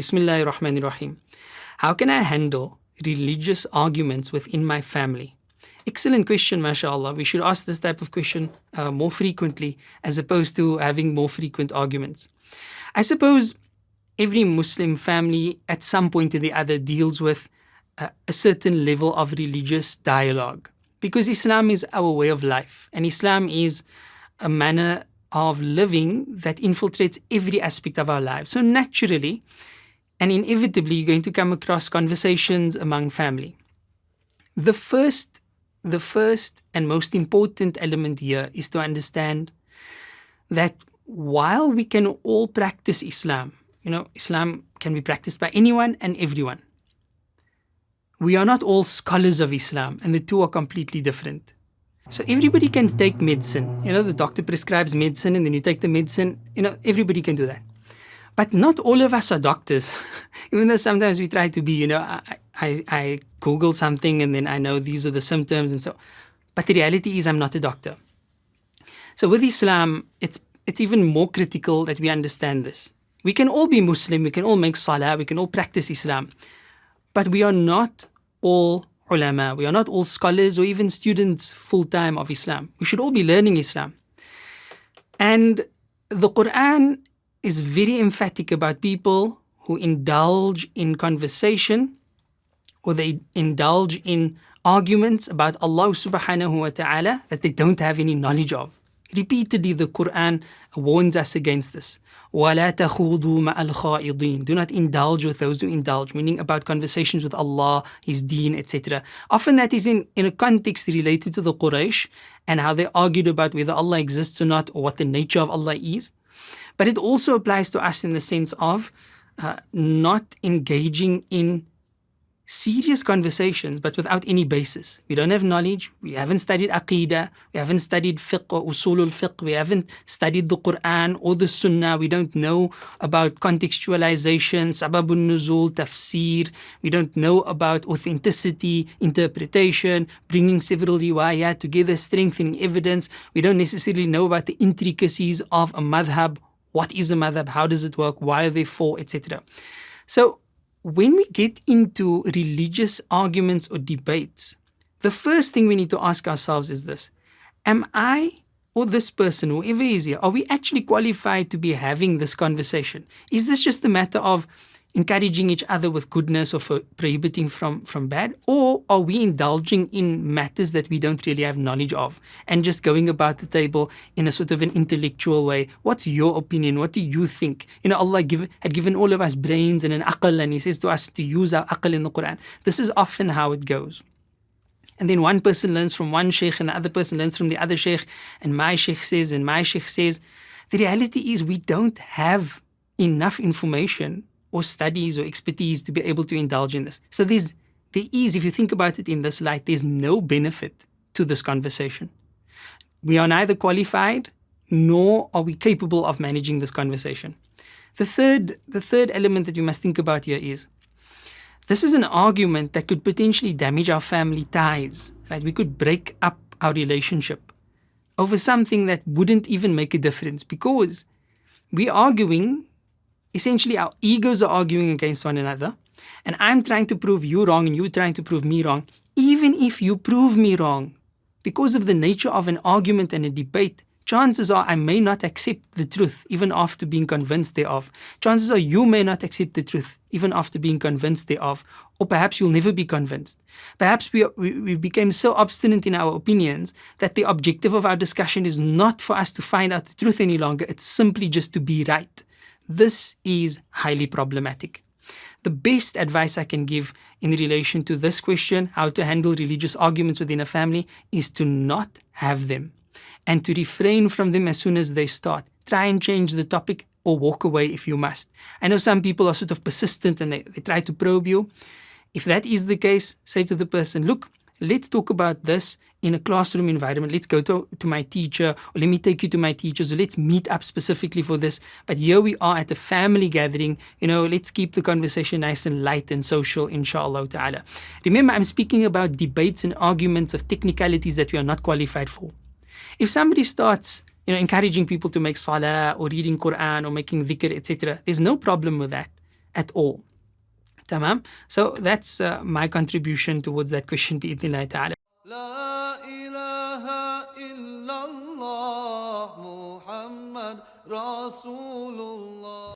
Bismillahir Rahmanir Rahim. How can I handle religious arguments within my family? Excellent question, mashallah. We should ask this type of question more frequently as opposed to having more frequent arguments. I suppose every Muslim family at some point or the other deals with a certain level of religious dialogue, because Islam is our way of life, and Islam is a manner of living that infiltrates every aspect of our lives. So naturally and inevitably, you're going to come across conversations among family. The first and most important element here is to understand that while we can all practice Islam, Islam can be practiced by anyone and everyone. We are not all scholars of Islam, and the two are completely different. So everybody can take medicine. The doctor prescribes medicine and then you take the medicine. Everybody can do that. But not all of us are doctors. Even though sometimes we try to be, I Google something and then I know these are the symptoms and so. But the reality is I'm not a doctor. So with Islam, it's even more critical that we understand this. We can all be Muslim, we can all make salah, we can all practice Islam. But we are not all ulama, we are not all scholars or even students full-time of Islam. We should all be learning Islam. And the Quran is very emphatic about people who indulge in conversation or they indulge in arguments about Allah subhanahu wa ta'ala that they don't have any knowledge of. Repeatedly, the Quran warns us against this. وَلَا تَخُوضُوا مَعَ الْخَائِضِينَ. Do not indulge with those who indulge, meaning about conversations with Allah, His deen, etc. Often that is in a context related to the Quraysh and how they argued about whether Allah exists or not or what the nature of Allah is. But it also applies to us in the sense of not engaging in serious conversations, but without any basis. We don't have knowledge. We haven't studied Aqidah. We haven't studied fiqh or usulul fiqh. We haven't studied the Quran or the Sunnah. We don't know about contextualization, sababun nuzul, tafsir. We don't know about authenticity, interpretation, bringing several riwayat together, strengthening evidence. We don't necessarily know about the intricacies of a madhab. What is a madhab? How does it work? Why are they for? Etc. So when we get into religious arguments or debates, the first thing we need to ask ourselves is this: am I or this person, whoever is here, are we actually qualified to be having this conversation? Is this just a matter of encouraging each other with goodness or for prohibiting from bad? Or are we indulging in matters that we don't really have knowledge of and just going about the table in a sort of an intellectual way? What's your opinion? What do you think? Allah had given all of us brains and an aql, and He says to us to use our aql in the Quran. This is often how it goes. And then one person learns from one sheikh and the other person learns from the other sheikh, and my sheikh says and my sheikh says. The reality is we don't have enough information or studies or expertise to be able to indulge in this. So there is, if you think about it in this light, there's no benefit to this conversation. We are neither qualified nor are we capable of managing this conversation. The third element that we must think about here is, this is an argument that could potentially damage our family ties, right? We could break up our relationship over something that wouldn't even make a difference, because we're arguing. Essentially, our egos are arguing against one another, and I'm trying to prove you wrong and you're trying to prove me wrong. Even if you prove me wrong, because of the nature of an argument and a debate, chances are I may not accept the truth even after being convinced thereof. Chances are you may not accept the truth even after being convinced thereof, or perhaps you'll never be convinced. Perhaps we became so obstinate in our opinions that the objective of our discussion is not for us to find out the truth any longer, it's simply just to be right. This is highly problematic. The best advice I can give in relation to this question, how to handle religious arguments within a family, is to not have them and to refrain from them as soon as they start. Try and change the topic or walk away if you must. I know some people are sort of persistent and they try to probe you. If that is the case, say to the person, look, let's talk about this in a classroom environment. Let's go to my teacher, or let me take you to my teacher. So let's meet up specifically for this. But here we are at a family gathering. Let's keep the conversation nice and light and social, inshallah ta'ala. Remember, I'm speaking about debates and arguments of technicalities that we are not qualified for. If somebody starts encouraging people to make salah or reading Quran or making dhikr, etc., there's no problem with that. at all. Tamam. So that's my contribution towards that question, bi'idhnillah ta'ala. لا إله إلا الله محمد رسول الله